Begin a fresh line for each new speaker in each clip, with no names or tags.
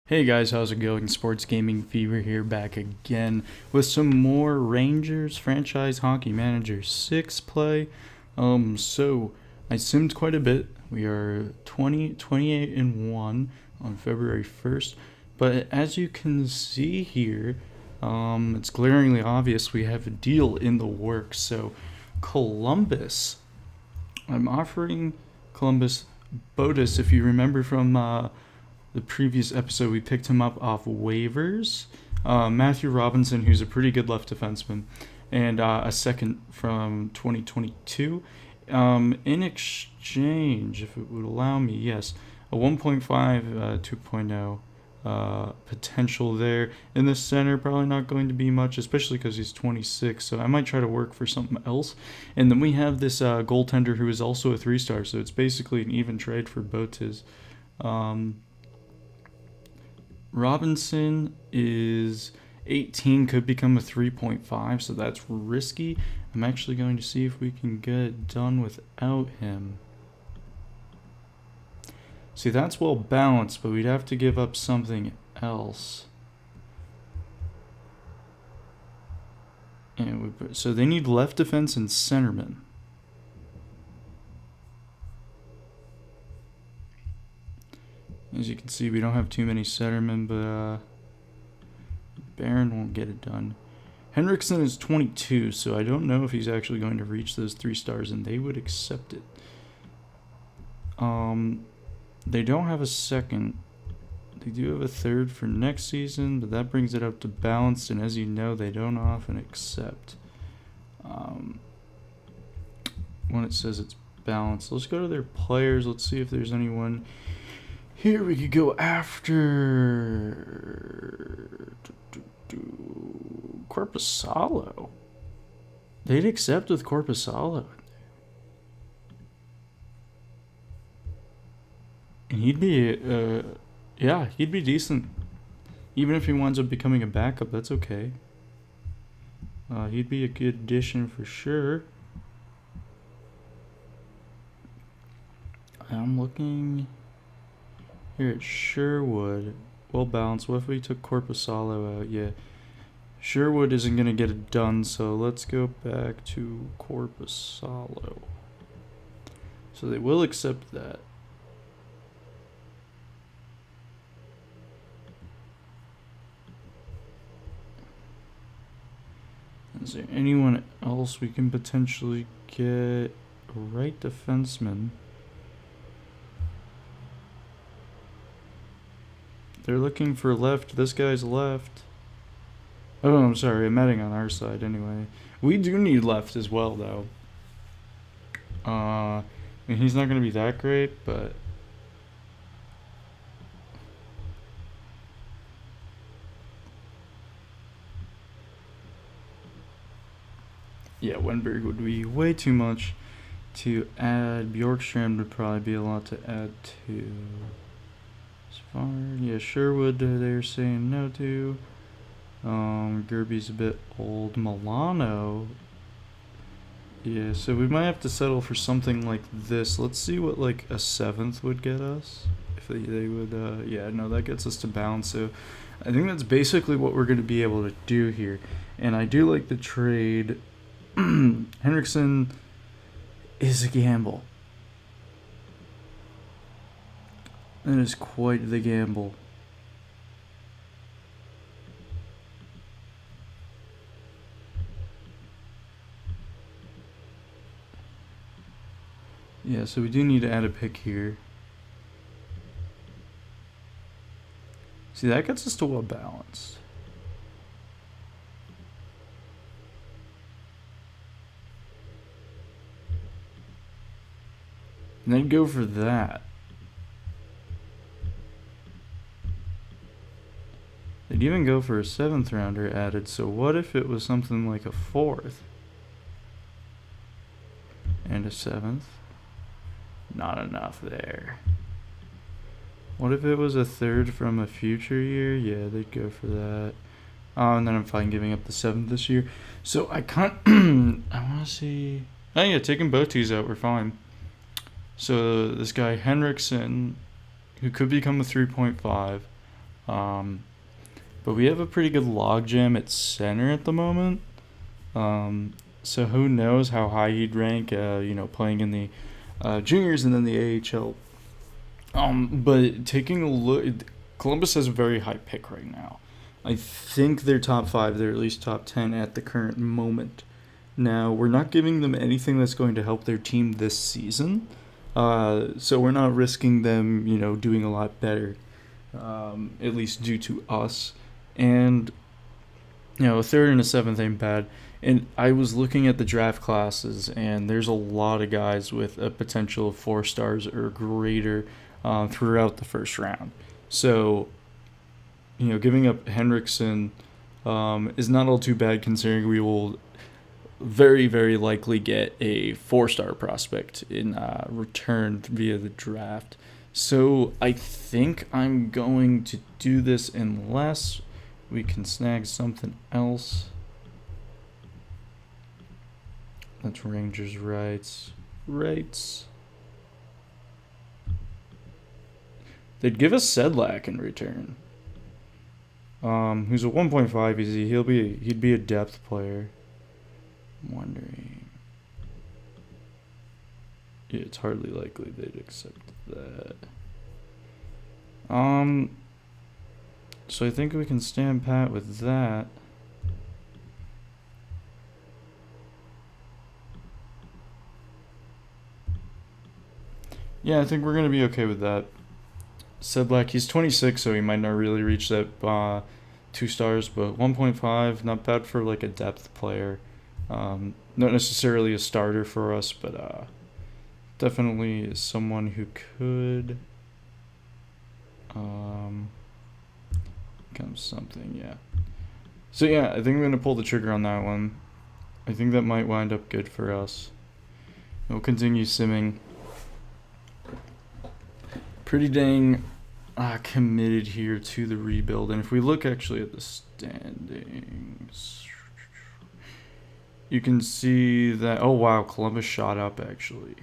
Hey guys, how's it going? Sports Gaming Fever here, back again with some more Rangers Franchise Hockey Manager 6 play. So I simmed quite a bit. We are 28 and 1 on February 1st, but as you can see here, it's glaringly obvious we have a deal in the works. So Columbus, I'm offering Columbus Botus, if you remember from the previous episode, we picked him up off waivers. Matthew Robinson, who's a pretty good left defenseman, and a second from 2022. In exchange, if it would allow me, yes, a 1.5, 2.0 potential there. In the center, probably not going to be much, especially because he's 26, so I might try to work for something else. And then we have this goaltender who is also a 3-star, so it's basically an even trade for Botis. Robinson is 18, could become a 3.5, so that's risky. I'm actually going to see if we can get it done without him. See, that's well balanced, but we'd have to give up something else. So they need left defense and centerman. As you can see, we don't have too many centermen, but Barron won't get it done. Henriksen is 22, so I don't know if he's actually going to reach those 3 stars, and they would accept it. They don't have a second. They do have a third for next season, but that brings it up to balanced, and as you know, they don't often accept when it says it's balanced. Let's go to their players. Let's see if there's anyone here we could go after. Corpusalo. They'd accept with Corpusalo. And he'd be, he'd be decent. Even if he winds up becoming a backup, that's okay. He'd be a good addition for sure. I'm looking here at Sherwood. Well balanced. What if we took Corpusalo out? Yeah. Sherwood isn't going to get it done, so let's go back to Corpusalo. So they will accept that. Is there anyone else we can potentially get? A right defenseman. They're looking for left. This guy's left. Oh, I'm sorry. I'm adding on our side anyway. We do need left as well, though. I mean, he's not going to be that great, but yeah, Wenberg would be way too much to add. Bjorkstrand would probably be a lot to add to. As far, yeah, Sherwood they're saying no to. Gerby's a bit old. Milano. Yeah, so we might have to settle for something like this. Let's see what like a 7th would get us. If they would, yeah, no, that gets us to balance. So I think that's basically what we're going to be able to do here. And I do like the trade. Henriksen is a gamble. That is quite the gamble. Yeah, so we do need to add a pick here. See, that gets us to well balanced. And then go for that. They'd even go for a 7th rounder added, so what if it was something like a 4th? And a 7th? Not enough there. What if it was a 3rd from a future year? Yeah, they'd go for that. And then I'm fine giving up the 7th this year. So I can't. I want to see. Oh yeah, taking Botis out, we're fine. So this guy Henriksen, who could become a 3.5. But we have a pretty good logjam at center at the moment. So who knows how high he'd rank, playing in the juniors and then the AHL. But taking a look, Columbus has a very high pick right now. I think they're top 5, they're at least top 10 at the current moment. Now, we're not giving them anything that's going to help their team this season. So we're not risking them, doing a lot better, at least due to us. And, a 3rd and a 7th ain't bad. And I was looking at the draft classes, and there's a lot of guys with a potential of 4 stars or greater throughout the first round. So, giving up Henriksen is not all too bad, considering we will very, very likely get a 4-star prospect in return via the draft. So I think I'm going to do this unless we can snag something else. That's Rangers rights. They'd give us Sedlak in return. Who's a 1.5 easy. He'd be a depth player. I'm wondering. Yeah, it's hardly likely they'd accept that. So I think we can stand pat with that. Yeah, I think we're gonna be okay with that. Sedlak, he's 26, so he might not really reach that 2 stars, but 1.5, not bad for like a depth player. Not necessarily a starter for us, but definitely is someone who could become something, yeah. So yeah, I think I'm going to pull the trigger on that one. I think that might wind up good for us. We'll continue simming. Pretty dang committed here to the rebuild. And if we look actually at the standings, you can see that, oh wow, Columbus shot up actually.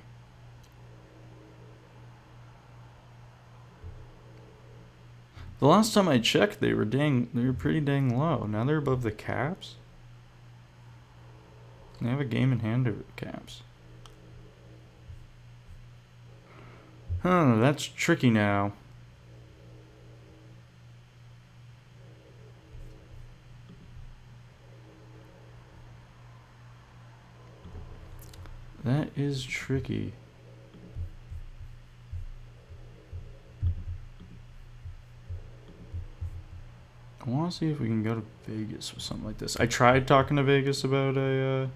The last time I checked, they were pretty dang low. Now they're above the Caps. They have a game in hand over the Caps. Huh, that's tricky now. That is tricky. I want to see if we can go to Vegas with something like this. I tried talking to Vegas about a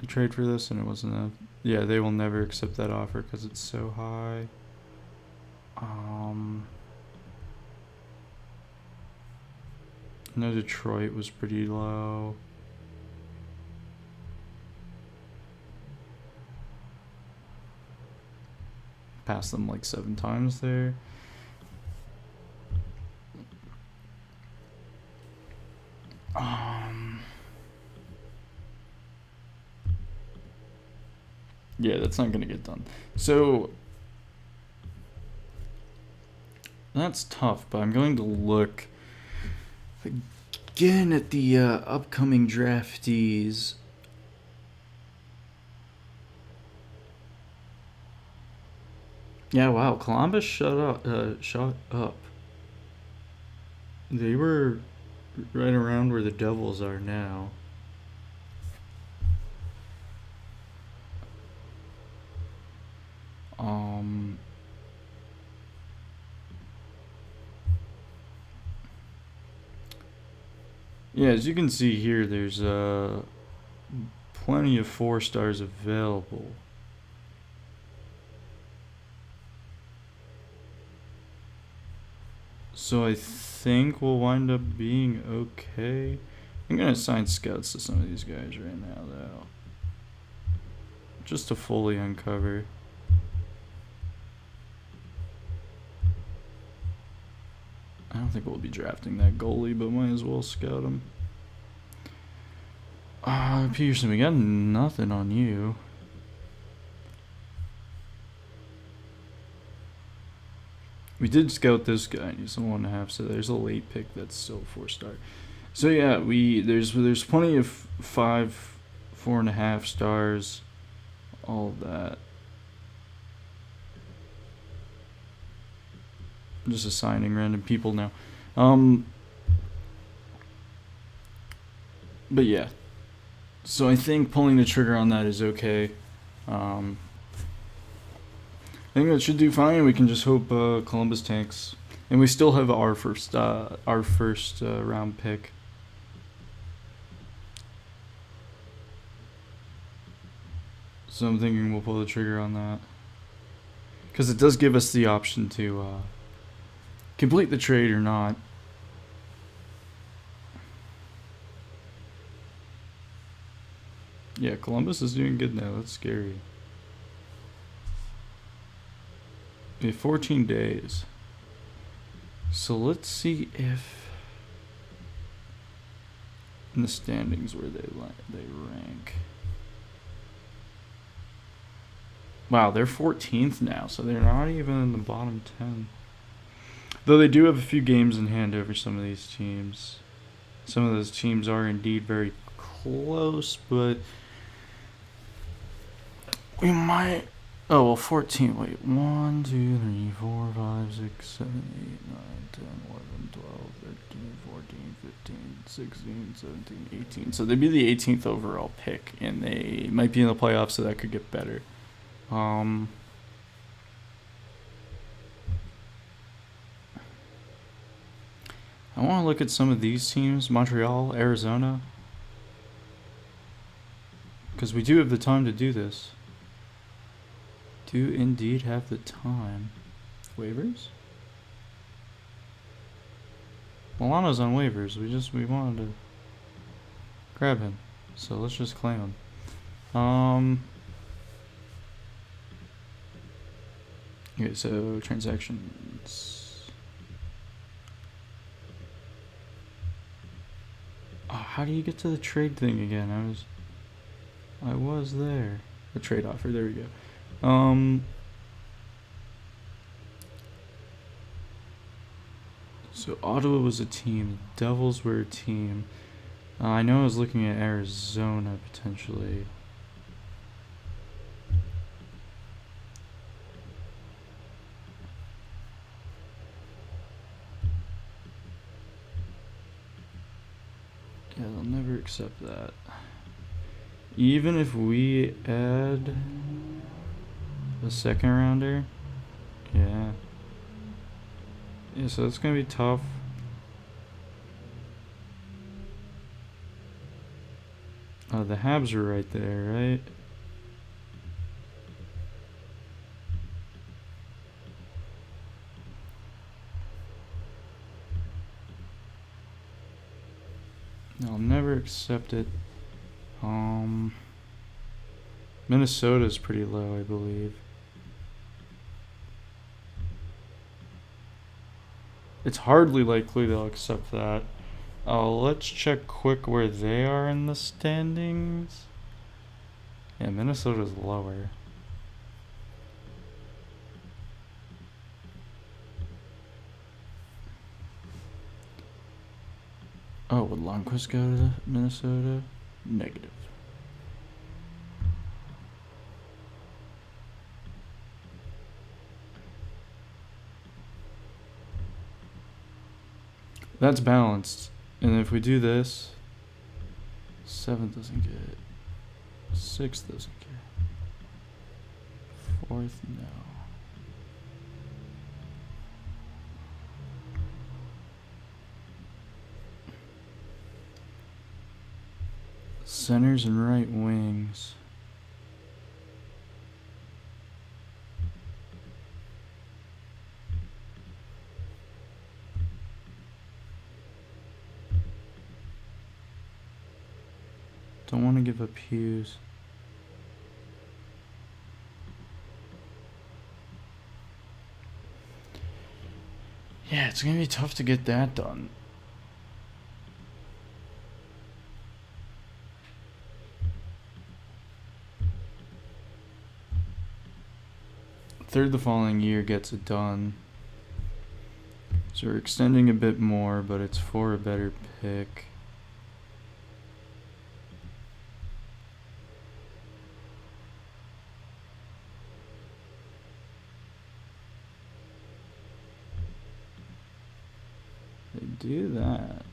trade for this, and it wasn't a... Yeah, they will never accept that offer because it's so high. No, Detroit was pretty low. Passed them like 7 times there. Yeah, that's not gonna get done. So that's tough, but I'm going to look again at the upcoming draftees. Yeah, wow, Columbus shut up. They were right around where the Devils are now. Yeah, as you can see here, there's plenty of 4 stars available. So I think we'll wind up being okay. I'm gonna assign scouts to some of these guys right now, though, just to fully uncover. I don't think we'll be drafting that goalie, but might as well scout him. Peterson, we got nothing on you. We did scout this guy. He's a 1.5. So there's a late pick that's still 4-star. So yeah, there's plenty of 5, 4.5 stars, all of that. I'm just assigning random people now. But yeah. So I think pulling the trigger on that is okay. I think that should do fine. We can just hope Columbus tanks, and we still have our first round pick. So I'm thinking we'll pull the trigger on that, because it does give us the option to complete the trade or not. Yeah, Columbus is doing good now. That's scary. We have 14 days. So let's see if in the standings where they rank. Wow, they're 14th now, so they're not even in the bottom 10. Though they do have a few games in hand over some of these teams. Some of those teams are indeed very close, but we might. Oh, well, 14. Wait. 1, 2, 3, 4, 5, 6, 7, 8, 9, 10, 11, 12, 13, 14, 15, 16, 17, 18. So they'd be the 18th overall pick, and they might be in the playoffs, so that could get better. I want to look at some of these teams. Montreal, Arizona. Because we do have the time to do this. Do indeed have the time. Waivers? Milano's on waivers. We wanted to grab him. So let's just claim him. Okay, so transactions. Oh, how do you get to the trade thing again? I was there. The trade offer, there we go. So Ottawa was a team. The Devils were a team. I know I was looking at Arizona potentially. Yeah, they'll never accept that. Even if we add a second rounder, yeah. Yeah, so it's gonna be tough. Oh, the Habs are right there, right? I'll never accept it. Minnesota's pretty low, I believe. It's hardly likely they'll accept that. Let's check quick where they are in the standings. Yeah, Minnesota's lower. Oh, would Lundqvist go to Minnesota? Negative. That's balanced. And if we do this, 7th doesn't get it. 6th doesn't get it. 4th, no. Centers and right wings. Don't want to give up Hughes. Yeah, it's going to be tough to get that done. Third the following year gets it done. So we're extending a bit more, but it's for a better pick. They do that.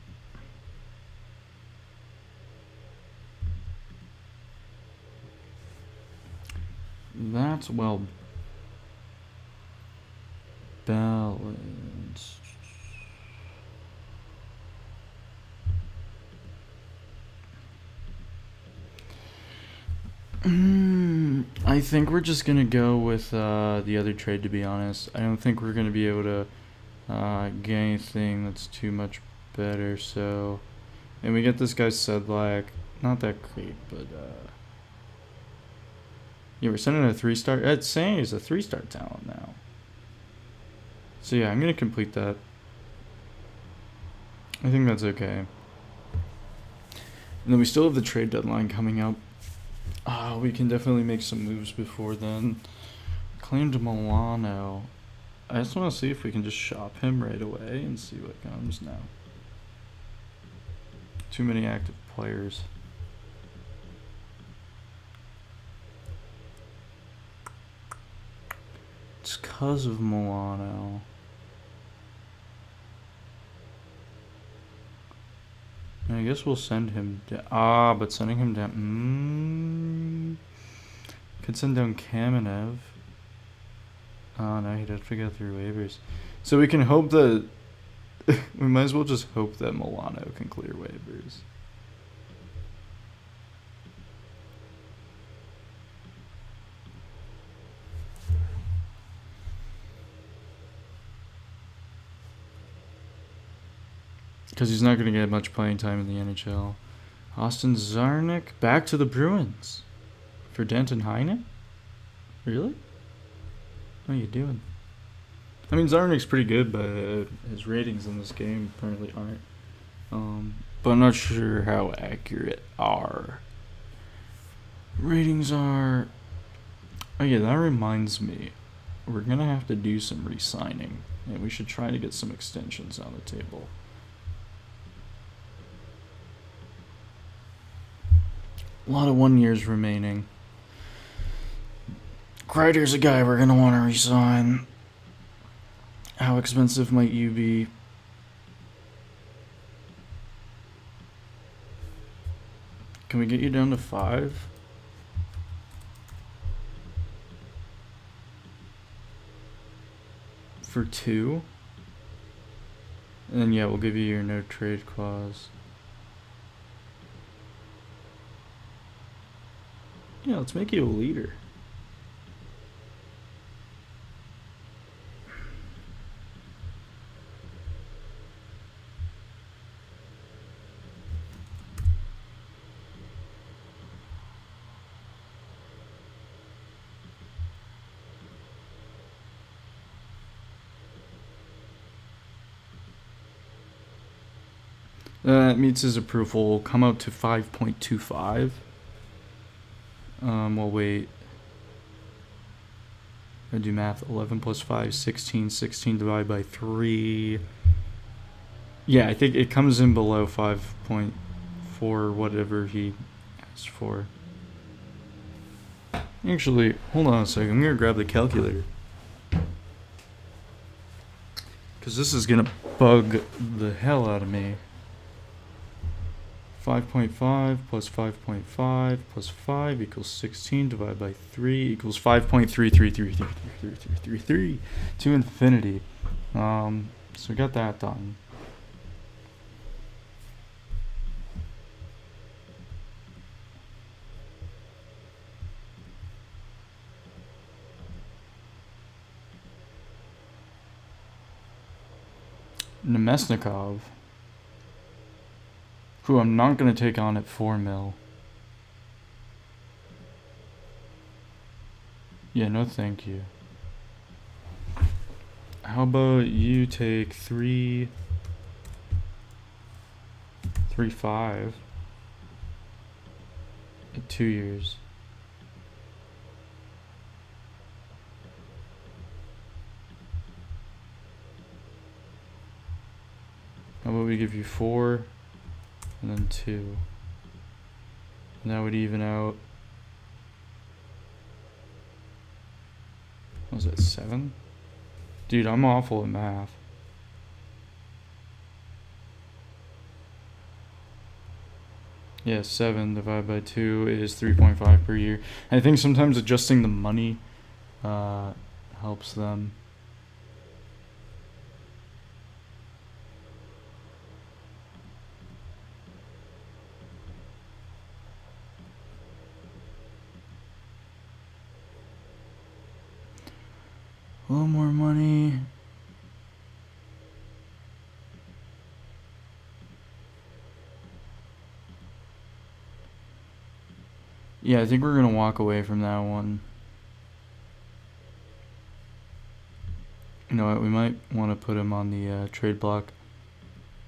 That's well balanced. I think we're just gonna go with the other trade, to be honest. I don't think we're gonna be able to get anything that's too much better. So, and we get this guy Sedlak, not that great, but yeah, we're sending a 3-star. It's saying he's a 3-star talent now. So yeah, I'm gonna complete that. I think that's okay. And then we still have the trade deadline coming up. We can definitely make some moves before then. Claimed Milano. I just want to see if we can just shop him right away and see what comes now. Too many active players. It's 'cause of Milano. I guess we'll send him down. But sending him down. Could send down Kamenev. Oh, no, he'd have to go through waivers. So we can hope that. We might as well just hope that Milano can clear waivers. Because he's not going to get much playing time in the NHL. Austin Czarnik back to the Bruins for Denton Heine? Really? What are you doing? I mean, Czarnik's pretty good, but his ratings in this game apparently aren't. But I'm not sure how accurate our ratings are. Oh yeah, that reminds me. We're going to have to do some re-signing. And we should try to get some extensions on the table. A lot of 1 years remaining. Kreider's a guy we're going to want to resign. How expensive might you be? Can we get you down to 5? For 2? And then yeah, we'll give you your no trade clause. Yeah, let's make you a leader. That meets his approval. Will come out to 5.25. We'll wait. I do math. 11 plus 5, 16. 16 divided by 3. Yeah, I think it comes in below 5.4, whatever he asked for. Actually, hold on a second. I'm going to grab the calculator. Because this is going to bug the hell out of me. 5.5 plus 5.5 plus 5 equals 16 divided by 3 equals 5.3333333 to infinity. So we got that done. Nemesnikov, who I'm not going to take on at 4 mil. Yeah, no thank you. How about you take 3.5 at 2 years. How about we give you 4 and then 2? And that would even out. What was that, 7? Dude, I'm awful at math. Yeah, 7 divided by 2 is 3.5 per year. I think sometimes adjusting the money helps them. A little more money. Yeah, I think we're going to walk away from that one. You know what, we might want to put him on the trade block.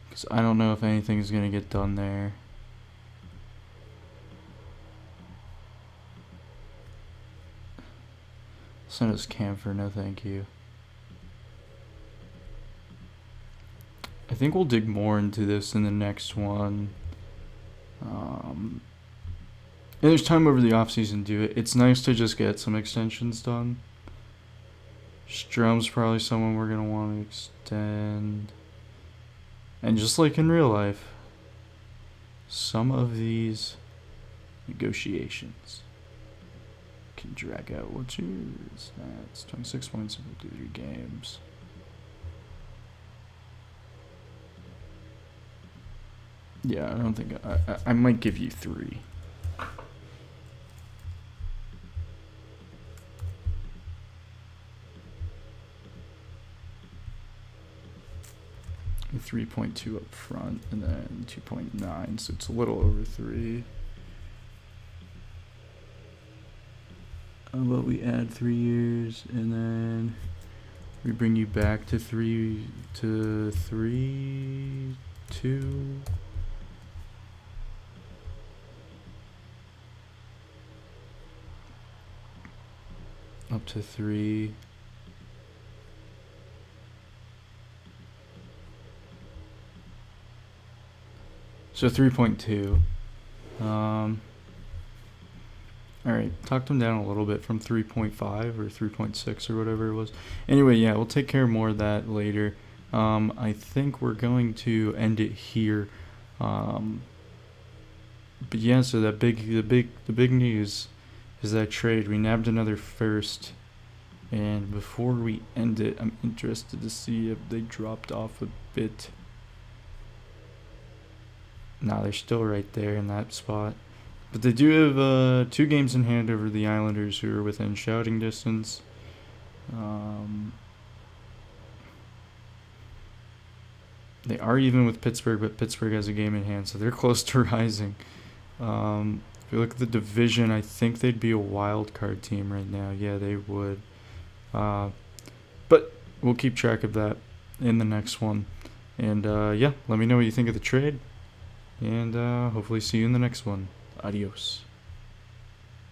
Because I don't know if anything's going to get done there. Send us Camphor, no thank you. I think we'll dig more into this in the next one. And there's time over the offseason to do it. It's nice to just get some extensions done. Strom's probably someone we're going to want to extend. And just like in real life, some of these negotiations can drag out. What's yours? That's 26 points if we do 3 games. Yeah, I don't think I might give you 3. 3.2 up front and then 2.9, so it's a little over 3. How about we add 3 years and then we bring you back to 3 to 3 2. Up to 3. So 3.2. Alright, talked them down a little bit from 3.5 or 3.6 or whatever it was. Anyway, yeah, we'll take care of more of that later. I think we're going to end it here. But yeah, so the big news is that trade. We nabbed another first. And before we end it, I'm interested to see if they dropped off a bit. Nah, they're still right there in that spot. But they do have 2 games in hand over the Islanders, who are within shouting distance. They are even with Pittsburgh, but Pittsburgh has a game in hand, so they're close to rising. If you look at the division, I think they'd be a wild card team right now. Yeah, they would. But we'll keep track of that in the next one. And yeah, let me know what you think of the trade. And hopefully see you in the next one. Adios.